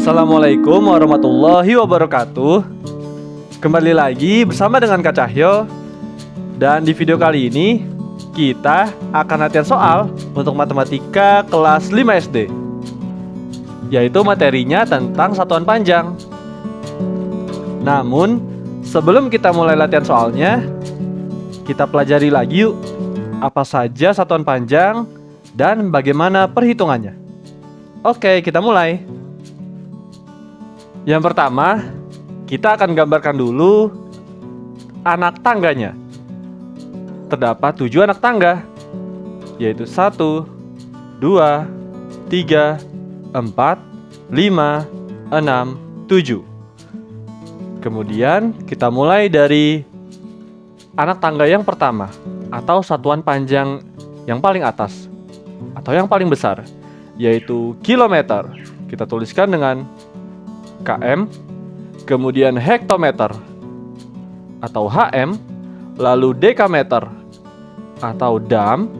Assalamualaikum warahmatullahi wabarakatuh. Kembali lagi bersama dengan Kak Cahyo. Dan di video kali ini kita akan latihan soal untuk matematika kelas 5 SD, yaitu materinya tentang satuan panjang. Namun sebelum kita mulai latihan soalnya, kita pelajari lagi yuk apa saja satuan panjang dan bagaimana perhitungannya. Oke, kita mulai. Yang pertama, kita akan gambarkan dulu anak tangganya. Terdapat 7 anak tangga, yaitu 1, 2, 3, 4, 5, 6, 7. Kemudian kita mulai dari anak tangga yang pertama, atau satuan panjang yang paling atas, atau yang paling besar, yaitu kilometer. Kita tuliskan dengan km, kemudian hektometer atau hm, lalu dekameter atau dam,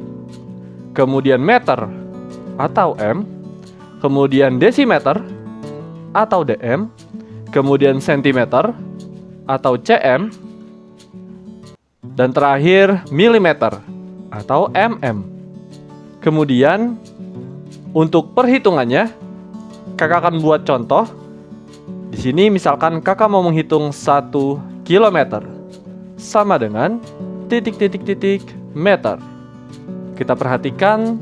kemudian meter atau m, kemudian desimeter atau dm, kemudian sentimeter atau cm, dan terakhir milimeter atau mm. Kemudian untuk perhitungannya, kakak akan buat contoh. Di sini misalkan kakak mau menghitung 1 kilometer sama dengan titik-titik-titik meter. Kita perhatikan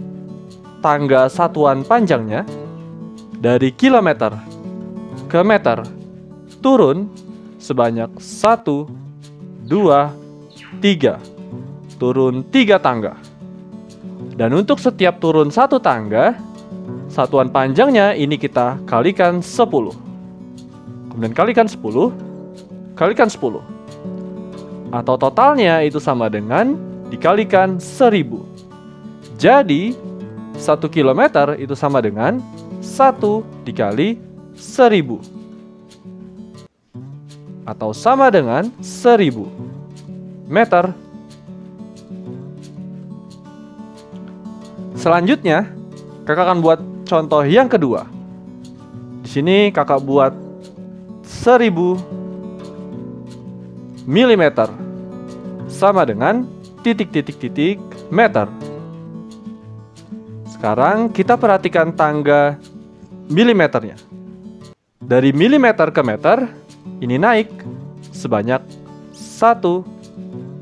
tangga satuan panjangnya dari kilometer ke meter turun sebanyak 1, 2, 3. Turun 3 tangga. Dan untuk setiap turun 1 tangga, satuan panjangnya ini kita kalikan 10. Kemudian kalikan 10, kalikan 10. Atau totalnya itu sama dengan dikalikan 1000. Jadi 1 kilometer itu sama dengan 1 dikali 1000. Atau sama dengan 1000 meter. Selanjutnya, kakak akan buat contoh yang kedua. Di sini kakak buat 1000 milimeter sama dengan titik-titik-titik meter. Sekarang kita perhatikan tangga milimeternya. Dari milimeter ke meter, ini naik sebanyak 1,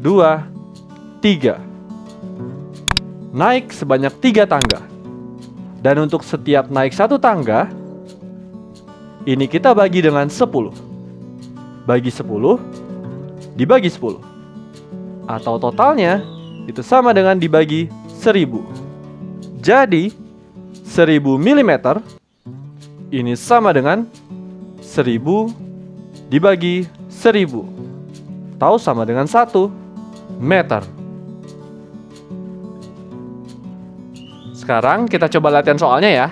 2, 3. Naik sebanyak 3 tangga. Dan untuk setiap naik 1 tangga, ini kita bagi dengan 10. Bagi 10 dibagi 10. Atau totalnya itu sama dengan dibagi 1000. Jadi 1000 mm ini sama dengan 1000 dibagi 1000. Atau sama dengan 1 meter. Sekarang kita coba latihan soalnya ya.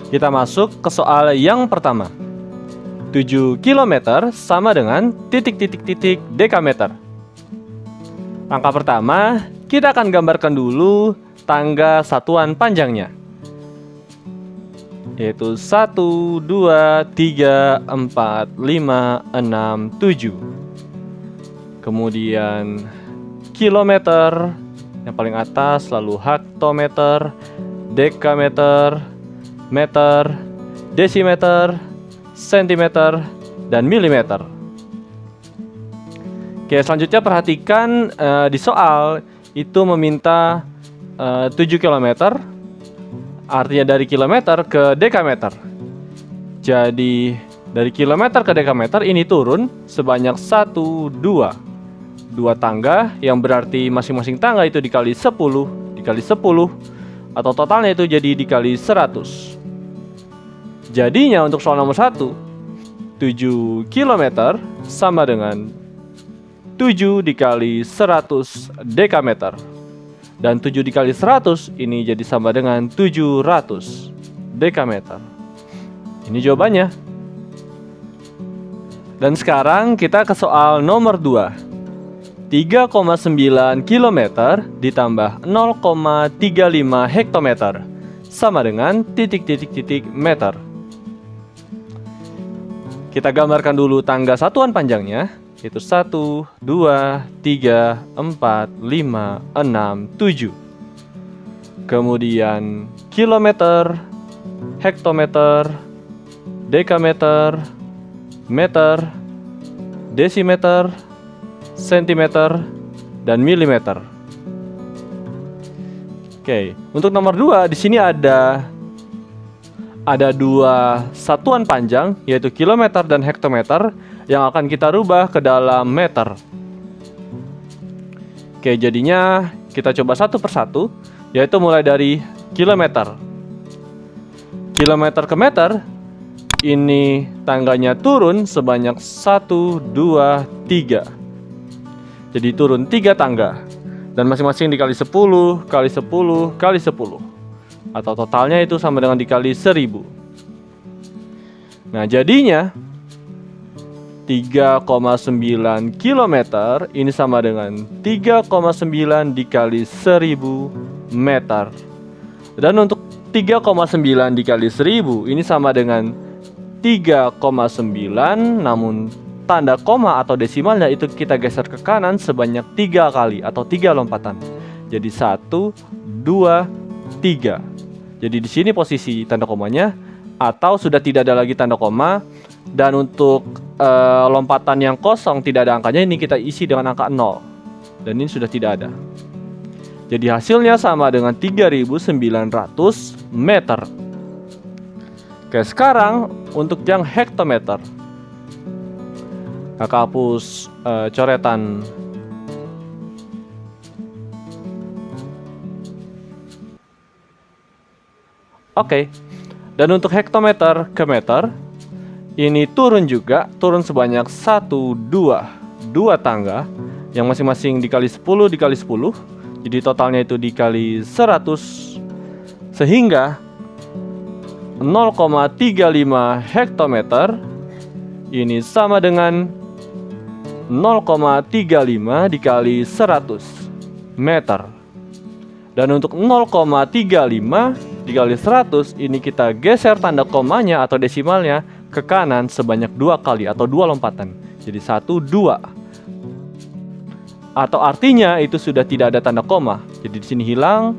Kita masuk ke soal yang pertama. 7 km sama dengan titik-titik-titik dekameter. Langkah pertama, kita akan gambarkan dulu tangga satuan panjangnya, yaitu 1, 2, 3, 4, 5, 6, 7. Kemudian kilometer yang paling atas, lalu hektometer, dekameter, meter, desimeter, sentimeter, dan milimeter. Oke, selanjutnya perhatikan di soal itu meminta 7 km, artinya dari kilometer ke dekameter. Jadi dari kilometer ke dekameter ini turun sebanyak 1, 2 tangga, yang berarti masing-masing tangga itu dikali 10, dikali 10, atau totalnya itu jadi dikali 100. Jadinya untuk soal nomor 1, 7 km sama dengan 7 dikali 100 dekameter. Dan 7 dikali 100 ini jadi sama dengan 700 dekameter. Ini jawabannya. Dan sekarang kita ke soal nomor 2. 3,9 km ditambah 0,35 hektometer sama dengan titik-titik-titik meter. Kita gambarkan dulu tangga satuan panjangnya, yaitu 1, 2, 3, 4, 5, 6, 7. Kemudian kilometer, hektometer, dekameter, meter, desimeter, sentimeter, dan milimeter. Oke, untuk nomor 2 di sini ada dua satuan panjang, yaitu kilometer dan hektometer, yang akan kita rubah ke dalam meter. Oke, jadinya kita coba satu persatu, yaitu mulai dari kilometer. Kilometer ke meter, ini tangganya turun sebanyak 1, 2, 3. Jadi turun 3 tangga. Dan masing-masing dikali 10, kali 10, kali 10. Atau totalnya itu sama dengan dikali 1000. Nah, jadinya 3,9 km ini sama dengan 3,9 dikali 1000 meter. Dan untuk 3,9 dikali 1000 ini sama dengan 3,9, namun tanda koma atau desimalnya itu kita geser ke kanan sebanyak 3 kali atau 3 lompatan. Jadi 1, 2, 3. Jadi di sini posisi tanda komanya, atau sudah tidak ada lagi tanda koma. Dan untuk lompatan yang kosong tidak ada angkanya, ini kita isi dengan angka 0. Dan ini sudah tidak ada. Jadi hasilnya sama dengan 3.900 meter. Oke, sekarang untuk yang hektometer. Kakak hapus coretan. Oke, dan untuk hektometer ke meter, ini turun juga, turun sebanyak 1, 2 tangga, yang masing-masing dikali 10 dikali 10, jadi totalnya itu dikali 100, sehingga 0,35 hektometer ini sama dengan 0,35 dikali 100 meter. Dan untuk 0,35 dikali 100 ini kita geser tanda komanya atau desimalnya ke kanan sebanyak 2 kali atau 2 lompatan. Jadi 1, 2. Atau artinya itu sudah tidak ada tanda koma. Jadi di sini hilang,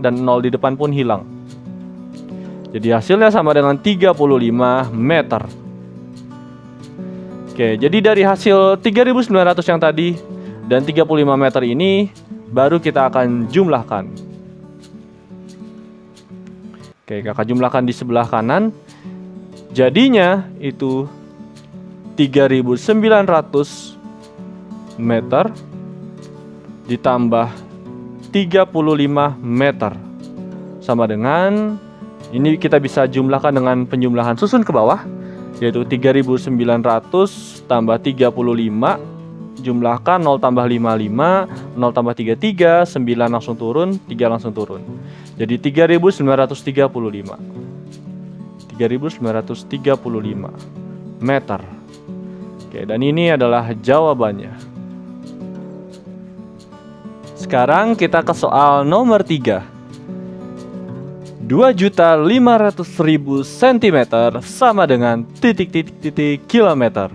dan 0 di depan pun hilang. Jadi hasilnya sama dengan 35 meter. Oke, jadi dari hasil 3.900 yang tadi dan 35 meter ini baru kita akan jumlahkan. Oke, kakak jumlahkan di sebelah kanan. Jadinya itu 3.900 meter ditambah 35 meter sama dengan, ini kita bisa jumlahkan dengan penjumlahan susun ke bawah, yaitu 3.900 tambah 35, jumlahkan 0 tambah 55, 0 tambah 33, 9 langsung turun, 3 langsung turun. Jadi 3.935 meter. Oke, dan ini adalah jawabannya. Sekarang kita ke soal nomor 3. 2.500.000 cm sama dengan titik-titik-titik kilometer.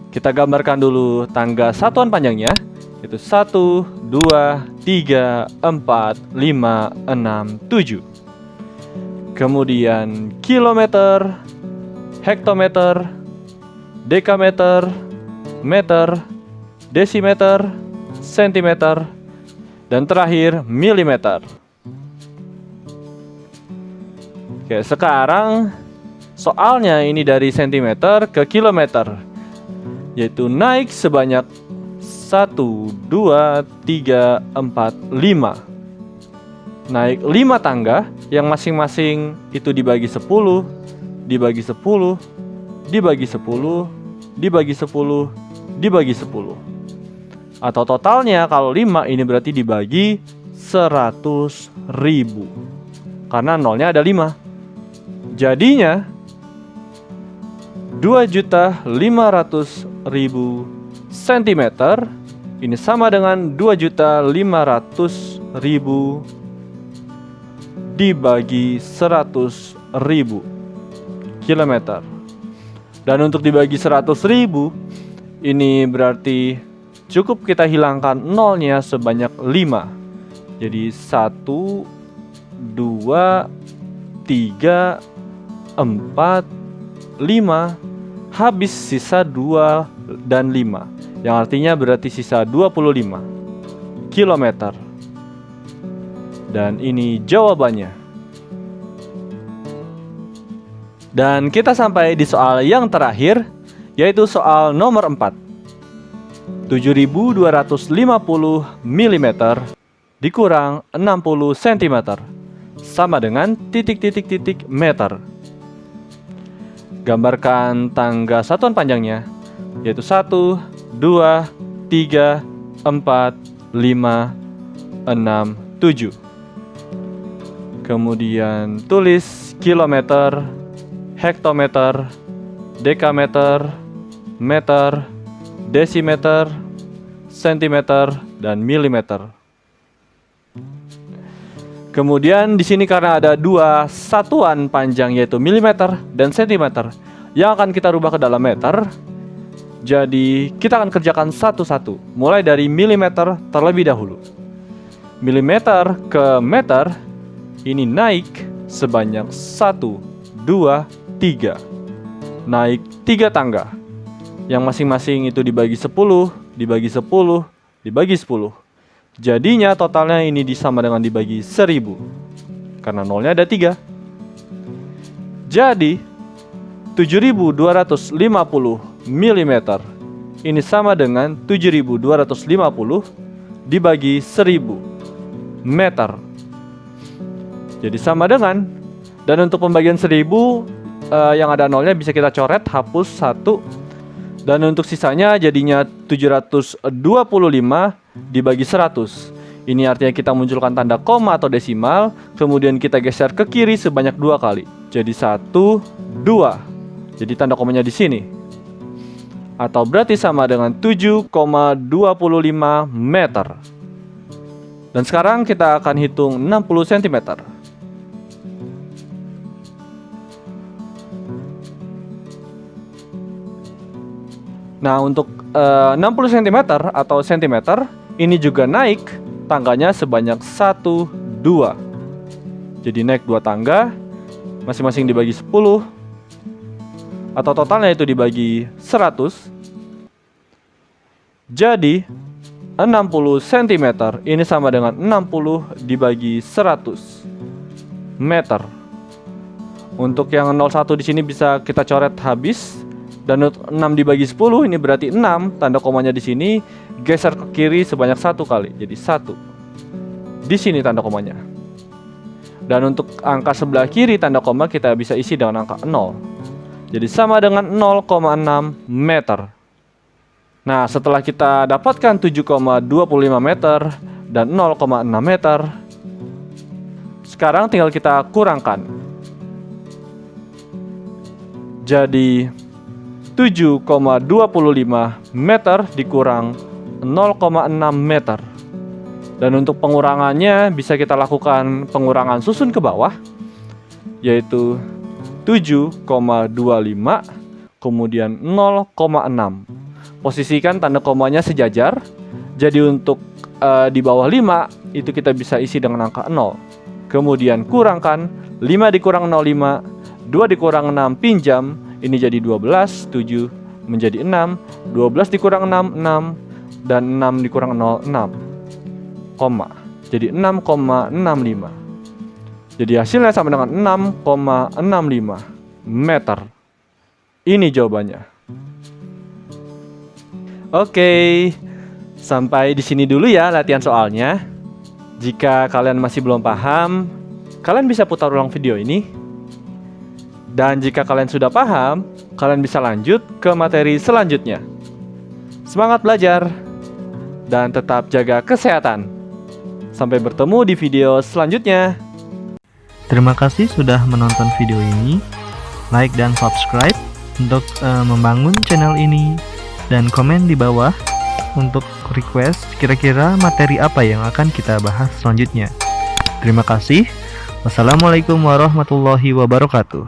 Kita gambarkan dulu tangga satuan panjangnya, yaitu 1, 2, 3, 4, 5, 6, 7. Kemudian kilometer, hektometer, dekameter, meter, desimeter, sentimeter, dan terakhir milimeter. Oke, sekarang soalnya ini dari sentimeter ke kilometer, yaitu naik sebanyak 1, 2, 3, 4, 5. Naik 5 tangga yang masing-masing itu dibagi 10, dibagi 10, dibagi 10, dibagi 10, dibagi 10. Atau totalnya kalau 5 ini berarti dibagi 100.000. Karena nolnya ada 5. Jadinya 2.500.000 cm ini sama dengan 2.500.000 dibagi 100.000 kilometer. Dan untuk dibagi 100.000, ini berarti cukup kita hilangkan nolnya sebanyak 5. Jadi 1, 2, 3, 4, 5. Habis sisa 2 dan 5, yang artinya berarti sisa 25 kilometer. Dan ini jawabannya. Dan kita sampai di soal yang terakhir, yaitu soal nomor 4. 7.250 mm dikurang 60 cm sama dengan titik-titik-titik meter. Gambarkan tangga satuan panjangnya, yaitu 1, 2, 3, 4, 5, 6, 7. Kemudian tulis kilometer, hektometer, dekameter, meter, desimeter, sentimeter, dan milimeter. Kemudian di sini karena ada 2 satuan panjang, yaitu milimeter dan sentimeter, yang akan kita rubah ke dalam meter. Jadi kita akan kerjakan satu-satu, mulai dari milimeter terlebih dahulu. Milimeter ke meter ini naik sebanyak 1, 2, 3. Naik 3 tangga, yang masing-masing itu dibagi 10, dibagi 10, dibagi 10. Jadinya totalnya ini disama dengan dibagi 1000, karena nolnya ada 3. Jadi 7.250 mm ini sama dengan 7.250 dibagi 1000 meter. Jadi sama dengan, dan untuk pembagian 1000 yang ada nolnya bisa kita coret, hapus 1. Dan untuk sisanya jadinya 725 dibagi 100. Ini artinya kita munculkan tanda koma atau desimal, kemudian kita geser ke kiri sebanyak 2 kali. Jadi 1, 2. Jadi tanda komanya di sini. Atau berarti sama dengan 7,25 meter. Dan sekarang kita akan hitung 60 cm. Nah, untuk 60 cm atau centimeter ini juga naik tangganya sebanyak 1, 2. Jadi naik 2 tangga, masing-masing dibagi 10, atau totalnya itu dibagi 100. Jadi 60 cm ini sama dengan 60 dibagi 100 meter. Untuk yang 01 di sini bisa kita coret habis. Dan untuk 6 dibagi 10 ini berarti 6, tanda komanya di sini geser ke kiri sebanyak 1 kali. Jadi 1. Di sini tanda komanya. Dan untuk angka sebelah kiri tanda koma kita bisa isi dengan angka 0. Jadi sama dengan 0,6 meter. Nah, setelah kita dapatkan 7,25 meter dan 0,6 meter, sekarang tinggal kita kurangkan. Jadi 7,25 meter dikurang 0,6 meter. Dan untuk pengurangannya bisa kita lakukan pengurangan susun ke bawah, yaitu 7,25 kemudian 0,6. Posisikan tanda komanya sejajar. Jadi untuk di bawah 5 itu kita bisa isi dengan angka 0. Kemudian kurangkan 5 dikurang 0,5, 2 dikurang 6 pinjam. Ini jadi 12, 7 menjadi 6, 12 dikurang 6, 6, dan 6 dikurang 0, 6, koma. Jadi 6,65. Jadi hasilnya sama dengan 6,65 meter. Ini jawabannya. Oke, sampai di sini dulu ya latihan soalnya. Jika kalian masih belum paham, kalian bisa putar ulang video ini. Dan jika kalian sudah paham, kalian bisa lanjut ke materi selanjutnya. Semangat belajar dan tetap jaga kesehatan. Sampai bertemu di video selanjutnya. Terima kasih sudah menonton video ini. Like dan subscribe untuk membangun channel ini. Dan komen di bawah untuk request kira-kira materi apa yang akan kita bahas selanjutnya. Terima kasih. Wassalamualaikum warahmatullahi wabarakatuh.